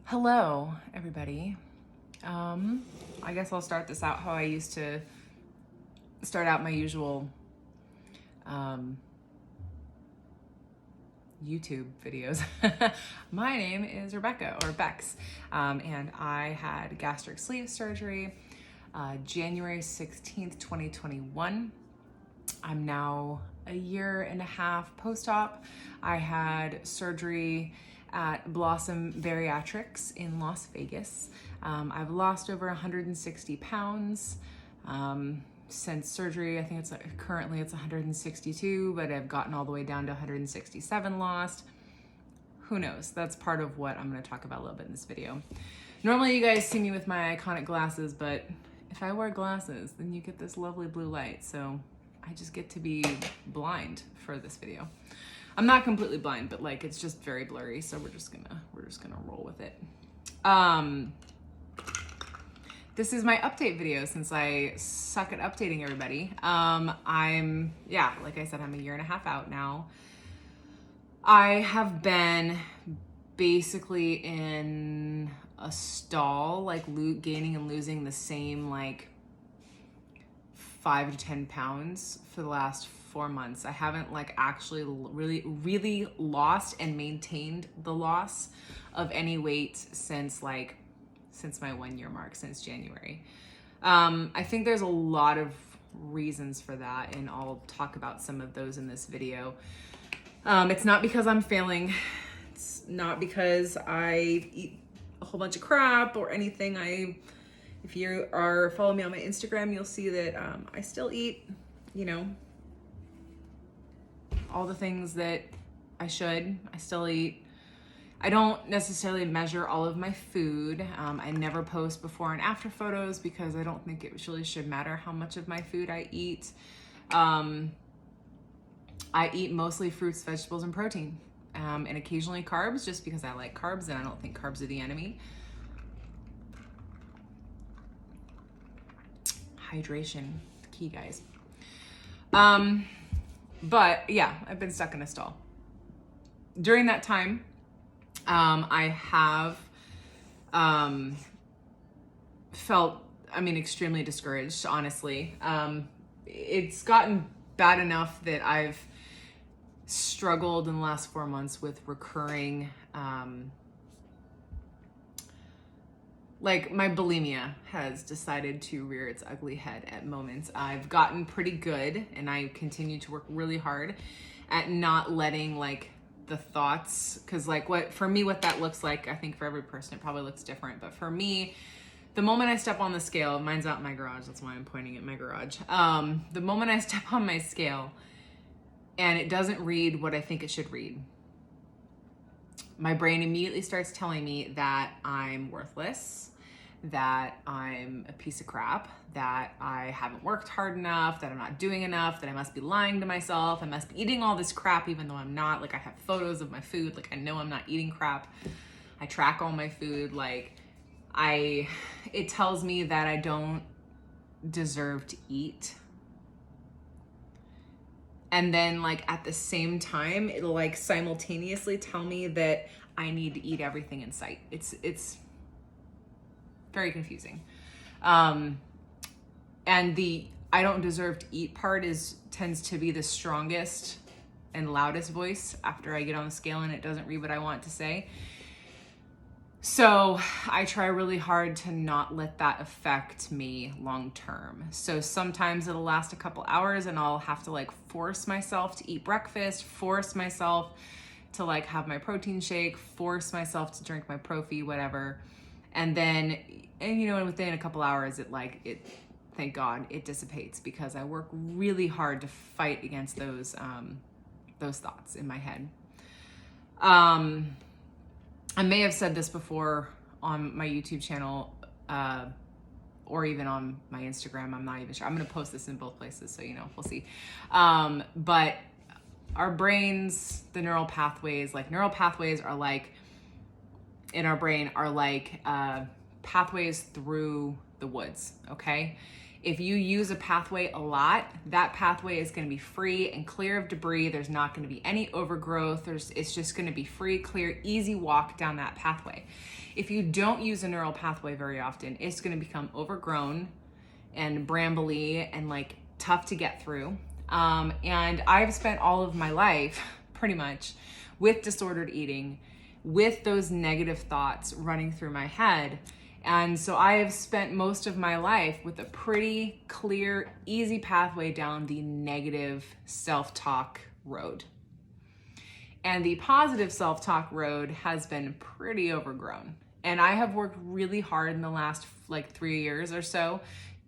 Hello, everybody. I guess I'll start this out how I used to start out my usual YouTube videos. My name is Rebecca, or Bex, and I had gastric sleeve surgery January 16th, 2021. I'm now a year and a half post-op. I had surgery at Blossom Bariatrics in Las Vegas. I've lost over 160 pounds since surgery. I think currently it's 162, but I've gotten all the way down to 167 lost. Who knows? That's part of what I'm going to talk about a little bit in this video. Normally you guys see me with my iconic glasses, but if I wear glasses, then you get this lovely blue light. So I just get to be blind for this video. I'm not completely blind, but like it's just very blurry, so we're just gonna roll with it. This is my update video since I suck at updating everybody. Like I said, I'm a year and a half out now. I have been basically in a stall, like gaining and losing the same like 5 to 10 pounds for the last 4 months. I haven't like actually really lost and maintained the loss of any weight since my 1 year mark, since January. I think there's a lot of reasons for that, and I'll talk about some of those in this video. It's not because I'm failing. It's not because I eat a whole bunch of crap or anything. If you are following me on my Instagram, you'll see that I still eat, all the things that I should. I still eat. I don't necessarily measure all of my food. I never post before and after photos because I don't think it really should matter how much of my food I eat. I eat mostly fruits, vegetables, and protein, and occasionally carbs, just because I like carbs and I don't think carbs are the enemy. Hydration, key, guys. But yeah, I've been stuck in a stall. During that time, I have felt, extremely discouraged, honestly. It's gotten bad enough that I've struggled in the last 4 months with recurring, like my bulimia has decided to rear its ugly head at moments. I've gotten pretty good, and I continue to work really hard at not letting like the thoughts, because like what that looks like, I think for every person it probably looks different, but for me, the moment I step on the scale, mine's out in my garage, that's why I'm pointing at my garage. The moment I step on my scale and it doesn't read what I think it should read, my brain immediately starts telling me that I'm worthless, that I'm a piece of crap, that I haven't worked hard enough, that I'm not doing enough, that I must be lying to myself, I must be eating all this crap even though I'm not. Like, I have photos of my food, like I know I'm not eating crap. I track all my food, it tells me that I don't deserve to eat. And then like at the same time, it'll like simultaneously tell me that I need to eat everything in sight. It's very confusing. And the I don't deserve to eat part tends to be the strongest and loudest voice after I get on the scale and it doesn't read what I want to say. So I try really hard to not let that affect me long term. So sometimes it'll last a couple hours and I'll have to like force myself to eat breakfast, force myself to like have my protein shake, force myself to drink my Profi, whatever. And then, within a couple hours, thank God, it dissipates, because I work really hard to fight against those thoughts in my head. I may have said this before on my YouTube channel, or even on my Instagram. I'm not even sure. I'm going to post this in both places, so we'll see. But our brains, the neural pathways are like, in our brain are like pathways through the woods, okay? If you use a pathway a lot, that pathway is going to be free and clear of debris. There's not going to be any overgrowth. It's just going to be free, clear, easy walk down that pathway. If you don't use a neural pathway very often, it's going to become overgrown and brambly and like tough to get through. And I've spent all of my life pretty much with disordered eating, with those negative thoughts running through my head. And so I have spent most of my life with a pretty clear, easy pathway down the negative self-talk road. And the positive self-talk road has been pretty overgrown. And I have worked really hard in the last like 3 years or so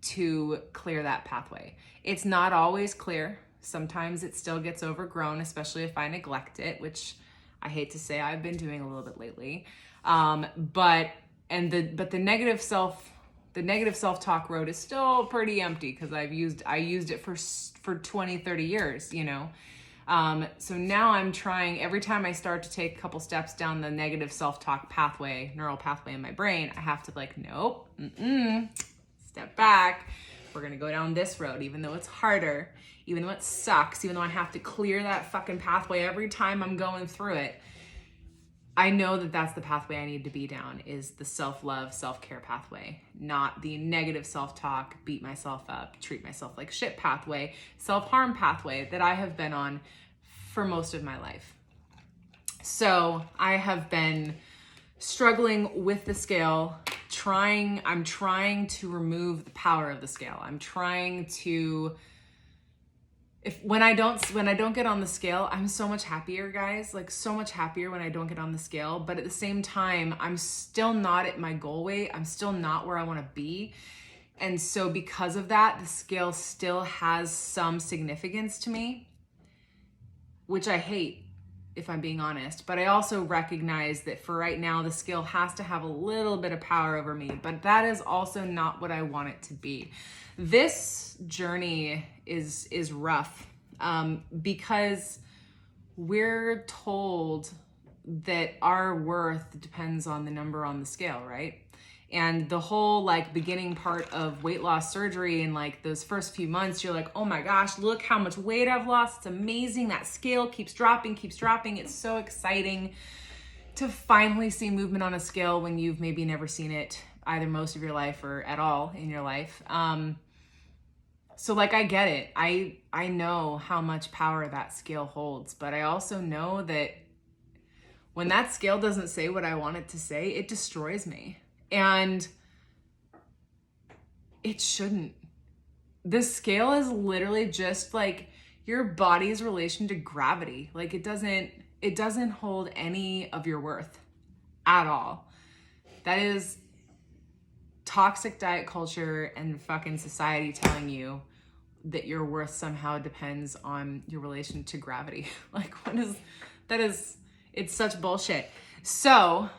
to clear that pathway. It's not always clear. Sometimes it still gets overgrown, especially if I neglect it, which I hate to say I've been doing a little bit lately. But the negative self-talk road is still pretty empty because I used it for 20, 30 years, you know. So now I'm trying, every time I start to take a couple steps down the negative self-talk pathway, neural pathway in my brain, I have to like, nope, step back. We're gonna go down this road, even though it's harder, even though it sucks, even though I have to clear that fucking pathway every time I'm going through it. I know that that's the pathway I need to be down, is the self-love, self-care pathway, not the negative self-talk, beat myself up, treat myself like shit pathway, self-harm pathway that I have been on for most of my life. So I have been struggling with the scale, I'm trying to remove the power of the scale. I'm trying to, when I don't get on the scale, I'm so much happier, guys, like so much happier when I don't get on the scale. But at the same time, I'm still not at my goal weight. I'm still not where I want to be. And so because of that, the scale still has some significance to me, which I hate, if I'm being honest. But I also recognize that for right now, the scale has to have a little bit of power over me, but that is also not what I want it to be. This journey is rough because we're told that our worth depends on the number on the scale, right? And the whole like beginning part of weight loss surgery and like those first few months, you're like, oh my gosh, look how much weight I've lost. It's amazing. That scale keeps dropping. It's so exciting to finally see movement on a scale when you've maybe never seen it either most of your life or at all in your life. So like, I get it. I know how much power that scale holds, but I also know that when that scale doesn't say what I want it to say, it destroys me. And it shouldn't. The scale is literally just like your body's relation to gravity. Like it doesn't hold any of your worth at all. That is toxic diet culture and fucking society telling you that your worth somehow depends on your relation to gravity. Like it's such bullshit. So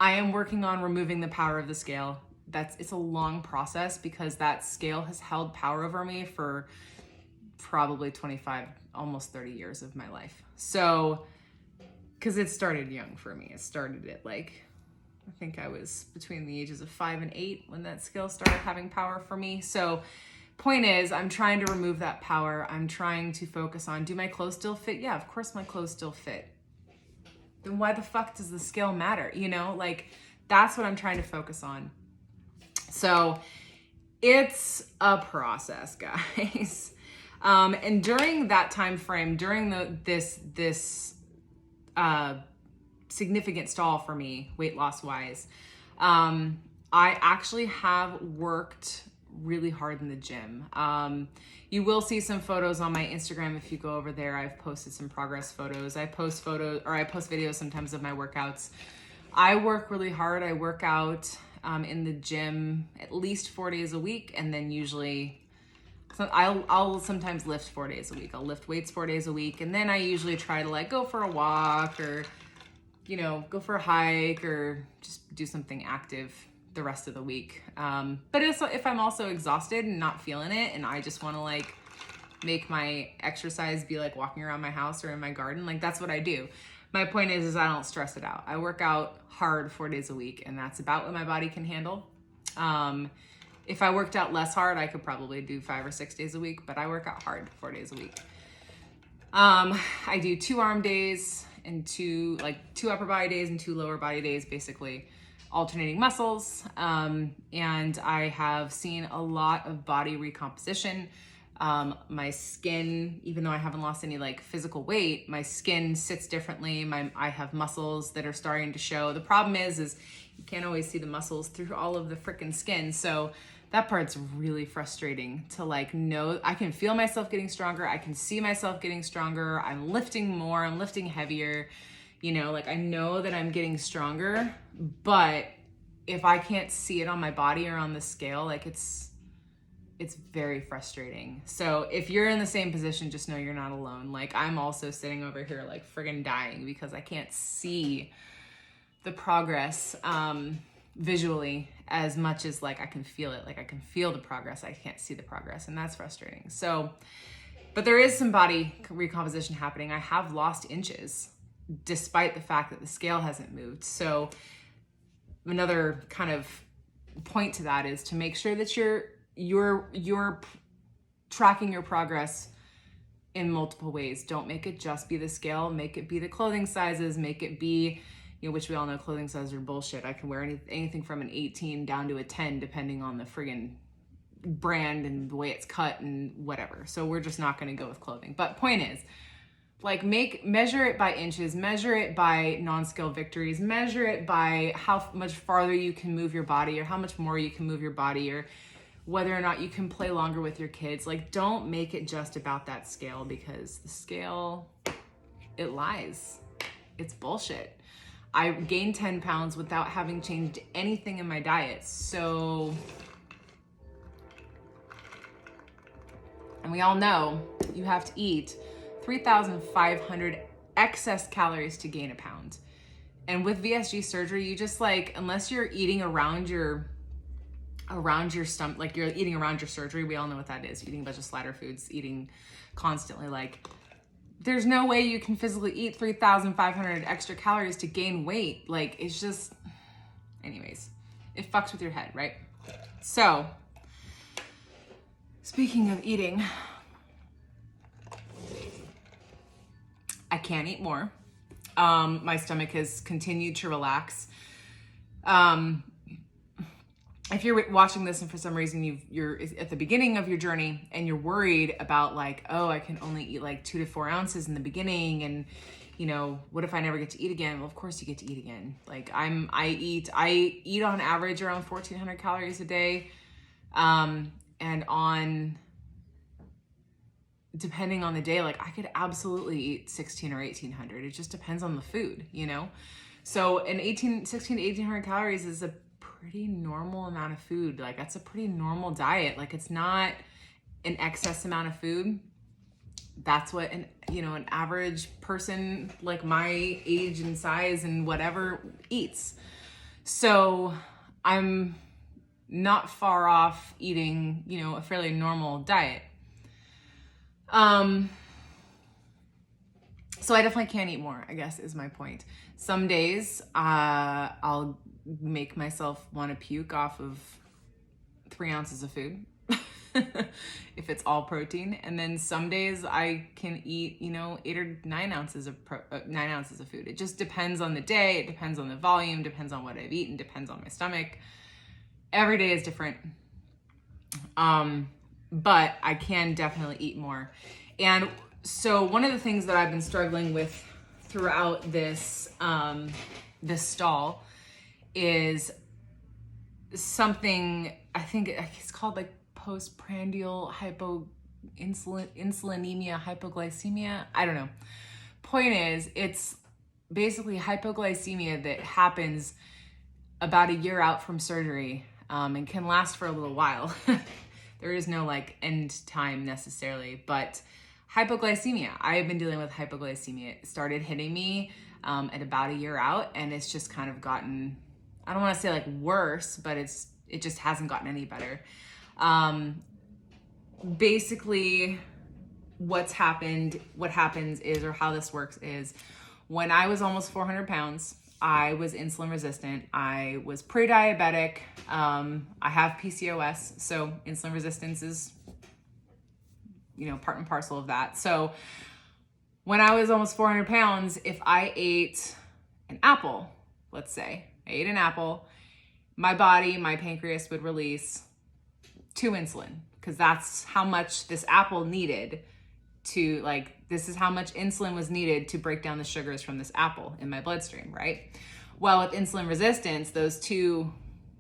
I am working on removing the power of the scale. It's a long process because that scale has held power over me for probably 25, almost 30 years of my life. So, because it started young for me. It started at like, I think I was between the ages of 5 and 8 when that scale started having power for me. So point is, I'm trying to remove that power. I'm trying to focus on, do my clothes still fit? Yeah, of course my clothes still fit. Then why the fuck does the scale matter? You know, like that's what I'm trying to focus on. So it's a process, guys. And during that time frame, during this significant stall for me, weight loss wise, I actually have worked really hard in the gym. You will see some photos on my Instagram if you go over there. I've posted some progress photos. I post videos sometimes of my workouts. I work really hard. I work out in the gym at least 4 days a week, and then usually I'll sometimes lift 4 days a week. I'll lift weights 4 days a week, and then I usually try to like go for a walk or, you know, go for a hike or just do something active the rest of the week. But if I'm also exhausted and not feeling it and I just want to like make my exercise be like walking around my house or in my garden, like that's what I do. My point is I don't stress it out. I work out hard 4 days a week and that's about what my body can handle. If I worked out less hard, I could probably do 5 or 6 days a week, but I work out hard 4 days a week. I do 2 arm days and 2 upper body days and 2 lower body days, basically alternating muscles. And I have seen a lot of body recomposition. My skin, even though I haven't lost any like physical weight, my skin sits differently. I have muscles that are starting to show. The problem is you can't always see the muscles through all of the freaking skin. So that part's really frustrating to like know. I can feel myself getting stronger. I can see myself getting stronger. I'm lifting more, I'm lifting heavier, you know, like I know that I'm getting stronger, but if I can't see it on my body or on the scale, like it's very frustrating. So if you're in the same position, just know you're not alone. Like I'm also sitting over here like friggin' dying because I can't see the progress visually as much as like I can feel it. Like I can feel the progress, I can't see the progress, and that's frustrating. So, but there is some body recomposition happening. I have lost inches despite the fact that the scale hasn't moved. So another kind of point to that is to make sure that you're tracking your progress in multiple ways. Don't make it just be the scale, make it be the clothing sizes, make it be, you know, which we all know clothing sizes are bullshit. I can wear anything from an 18 down to a 10 depending on the friggin' brand and the way it's cut and whatever. So we're just not going to go with clothing. But point is, like measure it by inches, measure it by non-scale victories, measure it by how much farther you can move your body or how much more you can move your body or whether or not you can play longer with your kids. Like don't make it just about that scale because the scale, it lies. It's bullshit. I gained 10 pounds without having changed anything in my diet. So, and we all know you have to eat 3,500 excess calories to gain a pound. And with VSG surgery, you just like, unless you're eating around your stomach, like you're eating around your surgery, we all know what that is. Eating a bunch of slider foods, eating constantly, like there's no way you can physically eat 3,500 extra calories to gain weight. Like it's just, anyways, it fucks with your head, right? So speaking of eating, I can't eat more. My stomach has continued to relax. If you're watching this and for some reason you're at the beginning of your journey and you're worried about like, oh, I can only eat like 2 to 4 ounces in the beginning, and you know, what if I never get to eat again? Well, of course you get to eat again. Like I eat on average around 1,400 calories a day, and depending on the day, like I could absolutely eat 1,600 or 1,800. It just depends on the food, you know? So 16 to 1,800 calories is a pretty normal amount of food. Like that's a pretty normal diet. Like it's not an excess amount of food. That's what an average person like my age and size and whatever eats. So I'm not far off eating, a fairly normal diet. So I definitely can't eat more, I guess is my point. Some days, I'll make myself want to puke off of 3 ounces of food if it's all protein. And then some days I can eat, 8 or 9 ounces of 9 ounces of food. It just depends on the day. It depends on the volume, depends on what I've eaten, depends on my stomach. Every day is different. But I can definitely eat more. And so one of the things that I've been struggling with throughout this stall is something, I think it's called like postprandial insulinemia, hypoglycemia. I don't know. Point is, it's basically hypoglycemia that happens about a year out from surgery, and can last for a little while. There is no like end time necessarily, but hypoglycemia. I've been dealing with hypoglycemia. It started hitting me at about a year out, and it's just kind of gotten, I don't want to say like worse, but it just hasn't gotten any better. Basically what happens is, or how this works is, when I was almost 400 pounds, I was insulin resistant. I was pre-diabetic. I have PCOS, so insulin resistance is, part and parcel of that. So when I was almost 400 pounds, if I ate an apple, let's say, I ate an apple, my pancreas would release 2 insulin, because that's how much this apple needed to, this is how much insulin was needed to break down the sugars from this apple in my bloodstream, right? Well, with insulin resistance, those 2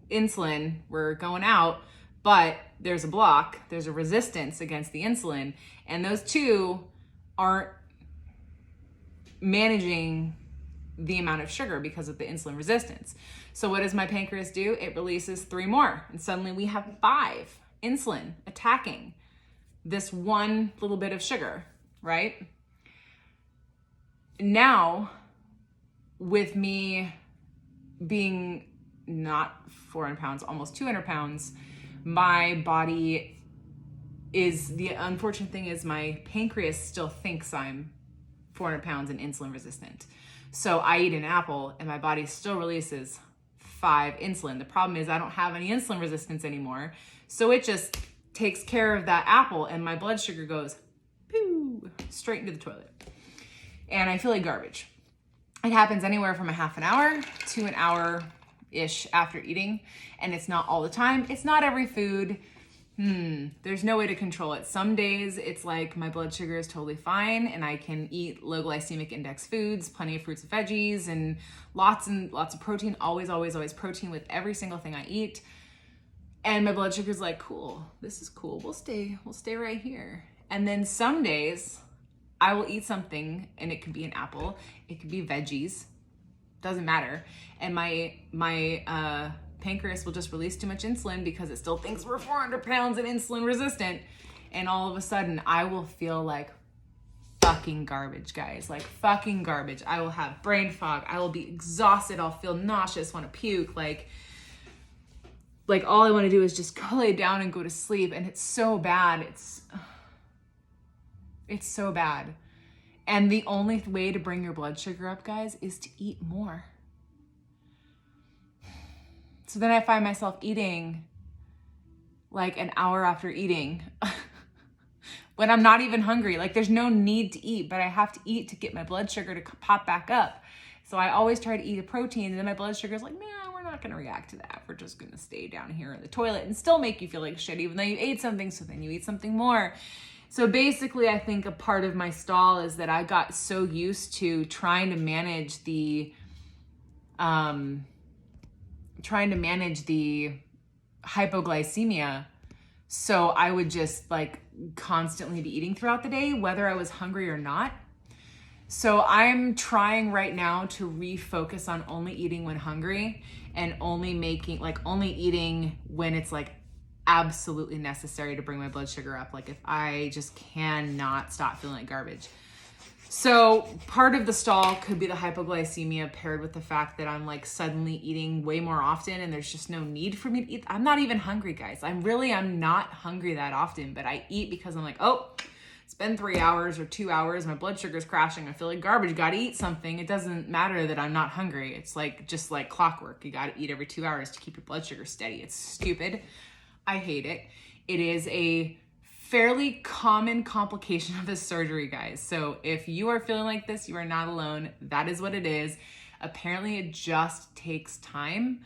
insulin were going out, but there's a block, there's a resistance against the insulin, and those 2 aren't managing the amount of sugar because of the insulin resistance. So what does my pancreas do? It releases 3 more, and suddenly we have 5 insulin attacking this one little bit of sugar, right? Now, with me being not 400 pounds, almost 200 pounds, my body is, the unfortunate thing is my pancreas still thinks I'm 400 pounds and insulin resistant. So I eat an apple and my body still releases 5 insulin. The problem is I don't have any insulin resistance anymore. So it just takes care of that apple and my blood sugar goes poo, straight into the toilet. And I feel like garbage. It happens anywhere from a half an hour to an hour-ish after eating. And it's not all the time. It's not every food. There's no way to control it. Some days it's like my blood sugar is totally fine and I can eat low glycemic index foods, plenty of fruits and veggies, and lots of protein, always protein with every single thing I eat. And my blood sugar's like, cool, this is cool. We'll stay right here. And then some days I will eat something and it could be an apple, it could be veggies, doesn't matter. And my pancreas will just release too much insulin because it still thinks we're 400 pounds and insulin resistant. And all of a sudden I will feel like fucking garbage, guys, like fucking garbage. I will have brain fog. I will be exhausted. I'll feel nauseous, want to puke. Like all I want to do is just go lay down and go to sleep. And it's so bad. It's so bad. And the only way to bring your blood sugar up, guys, is to eat more. So then I find myself eating like an hour after eating when I'm not even hungry. Like there's no need to eat, but I have to eat to get my blood sugar to pop back up. So I always try to eat a protein and then my blood sugar is like, nah, we're not going to react to that. We're just going to stay down here in the toilet and still make you feel like shit, even though you ate something. So then you eat something more. So basically I think a part of my stall is that I got so used to trying to manage the hypoglycemia. So I would just like constantly be eating throughout the day, whether I was hungry or not. So I'm trying right now to refocus on only eating when hungry and only eating when it's like absolutely necessary to bring my blood sugar up. Like if I just cannot stop feeling like garbage. So part of the stall could be the hypoglycemia paired with the fact that I'm like suddenly eating way more often and there's just no need for me to eat. I'm not even hungry, guys. I'm not hungry that often, but I eat because I'm like, oh, it's been 3 hours or 2 hours. My blood sugar's crashing. I feel like garbage. Got to eat something. It doesn't matter that I'm not hungry. It's like just like clockwork. You got to eat every 2 hours to keep your blood sugar steady. It's stupid. I hate it. It is a fairly common complication of this surgery, guys. So if you are feeling like this, you are not alone. That is what it is. Apparently it just takes time.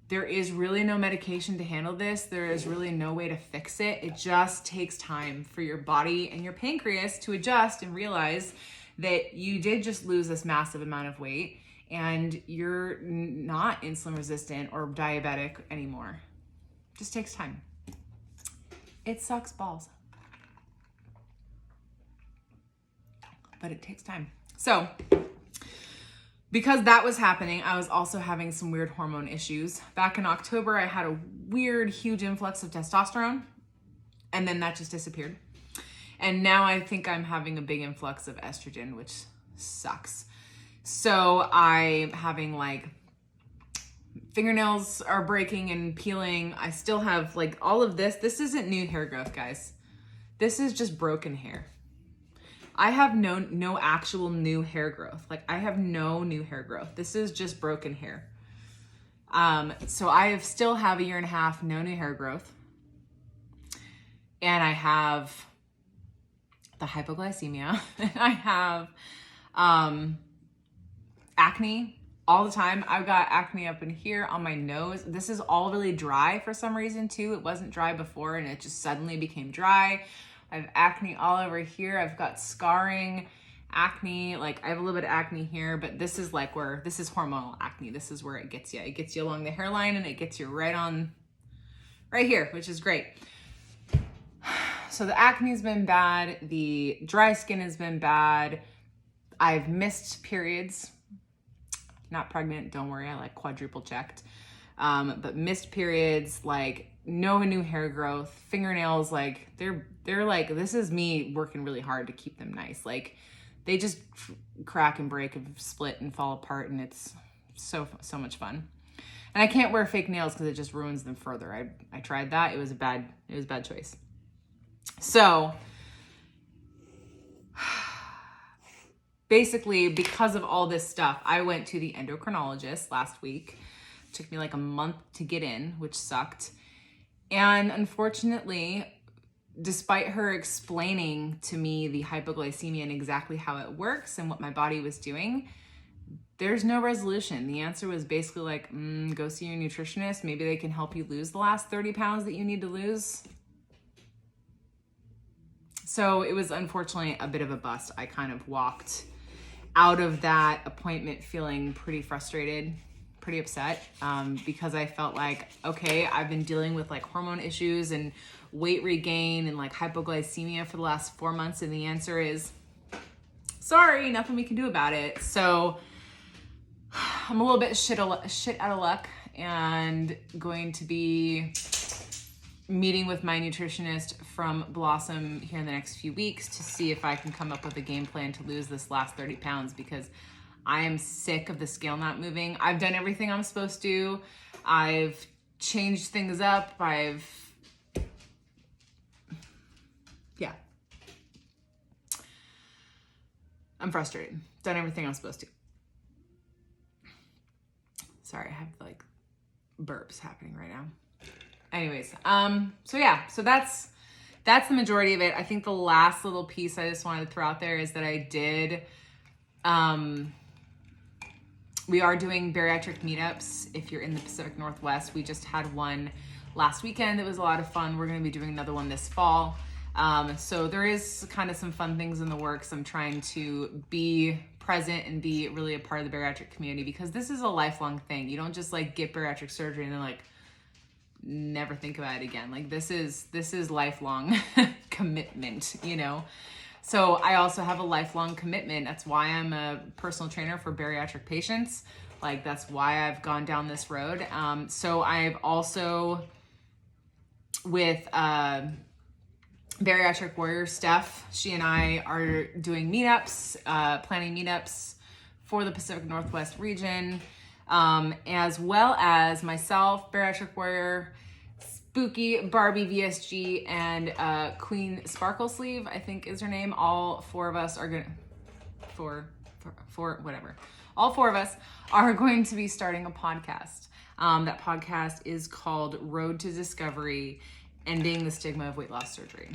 There is really no medication to handle this. There is really no way to fix it. It just takes time for your body and your pancreas to adjust and realize that you did just lose this massive amount of weight and you're not insulin resistant or diabetic anymore. It just takes time. It sucks balls. But it takes time. So because that was happening, I was also having some weird hormone issues. Back in October, I had a weird, huge influx of testosterone, and then that just disappeared. And now I think I'm having a big influx of estrogen, which sucks. So I'm having like fingernails are breaking and peeling. I still have like all of this. This isn't new hair growth, guys. This is just broken hair. I have no actual new hair growth. Like I have no new hair growth. This is just broken hair. So I still have 1.5 years, no new hair growth. And I have the hypoglycemia. I have acne all the time. I've got acne up in here on my nose. This is all really dry for some reason too. It wasn't dry before and it just suddenly became dry. I have acne all over here. I've got scarring, acne, like I have a little bit of acne here, but this is like where, this is hormonal acne. This is where it gets you. It gets you along the hairline and it gets you right here, which is great. So the acne's been bad. The dry skin has been bad. I've missed periods. Not pregnant, don't worry, I like quadruple checked. But missed periods, like no new hair growth, fingernails, like they're like, this is me working really hard to keep them nice. Like they just crack and break and split and fall apart, and it's so much fun. And I can't wear fake nails because it just ruins them further. I tried that, it was a bad choice. So basically, because of all this stuff, I went to the endocrinologist last week. It took me like a month to get in, which sucked. And unfortunately, despite her explaining to me the hypoglycemia and exactly how it works and what my body was doing, there's no resolution. The answer was basically like, go see your nutritionist. Maybe they can help you lose the last 30 pounds that you need to lose. So it was unfortunately a bit of a bust. I kind of walked out of that appointment feeling pretty frustrated, pretty upset, because I felt like, okay, I've been dealing with like hormone issues and weight regain and like hypoglycemia for the last 4 months. And the answer is, sorry, nothing we can do about it. So I'm a little bit shit out of luck and going to be meeting with my nutritionist from Blossom here in the next few weeks to see if I can come up with a game plan to lose this last 30 pounds because I am sick of the scale not moving. I've done everything I'm supposed to. I've changed things up. I'm frustrated. Done everything I'm supposed to. Sorry, I have like burps happening right now. Anyways, so that's the majority of it. I think the last little piece I just wanted to throw out there is that I did, we are doing bariatric meetups. If you're in the Pacific Northwest, we just had one last weekend. It was a lot of fun. We're going to be doing another one this fall. So there is kind of some fun things in the works. I'm trying to be present and be really a part of the bariatric community because this is a lifelong thing. You don't just like get bariatric surgery and then like never think about it again. Like this is lifelong commitment, you know? So I also have a lifelong commitment. That's why I'm a personal trainer for bariatric patients. Like that's why I've gone down this road. So I've also with, Bariatric Warrior Steph, she and I are doing meetups, planning meetups for the Pacific Northwest region, as well as myself, Bariatric Warrior, Spooky, Barbie VSG, and Queen Sparkle Sleeve, I think is her name. All four of us are going all four of us are going to be starting a podcast. That podcast is called Road to Discovery, Ending the Stigma of Weight Loss Surgery.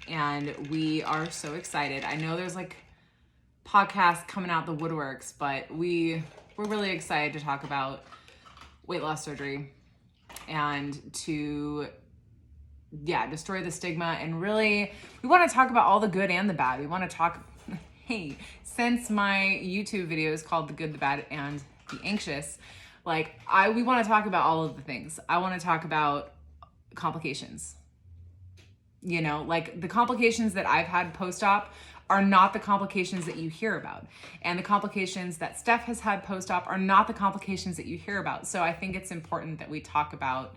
And we are so excited. I know there's like podcasts coming out the woodworks, but we're really excited to talk about weight loss surgery and to, destroy the stigma. And really, we want to talk about all the good and the bad. We want to talk, hey, since my YouTube video is called The Good, the Bad, and the Anxious, we want to talk about all of the things. I want to talk about complications. You know, like the complications that I've had post-op are not the complications that you hear about. And the complications that Steph has had post-op are not the complications that you hear about. So I think it's important that we talk about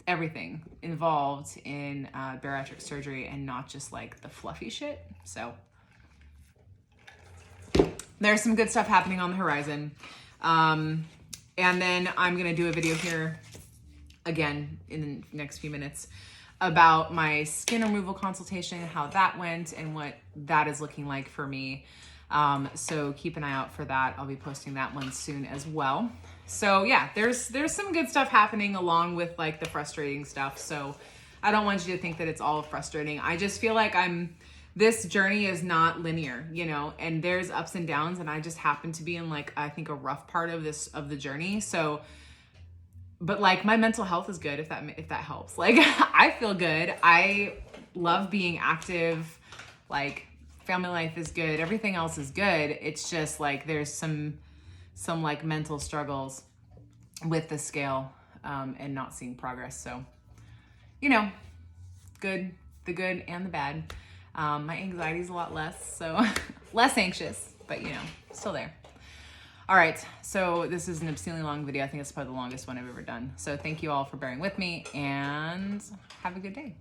everything involved in bariatric surgery and not just like the fluffy shit. So there's some good stuff happening on the horizon. And then I'm going to do a video here again in the next few minutes about my skin removal consultation, how that went, and what that is looking like for me. So keep an eye out for that. I'll be posting that one soon as well. So yeah, there's some good stuff happening along with like the frustrating stuff. So I don't want you to think that it's all frustrating. I just feel like this journey is not linear, you know, and there's ups and downs, and I just happen to be in like, I think, a rough part of the journey. So, but like my mental health is good, if that helps. Like I feel good. I love being active. Like family life is good. Everything else is good. It's just like, there's some like mental struggles with the scale, and not seeing progress. So, you know, the good and the bad. My anxiety is a lot less, so less anxious, but you know, still there. All right, so this is an obscenely long video. I think it's probably the longest one I've ever done. So thank you all for bearing with me, and have a good day.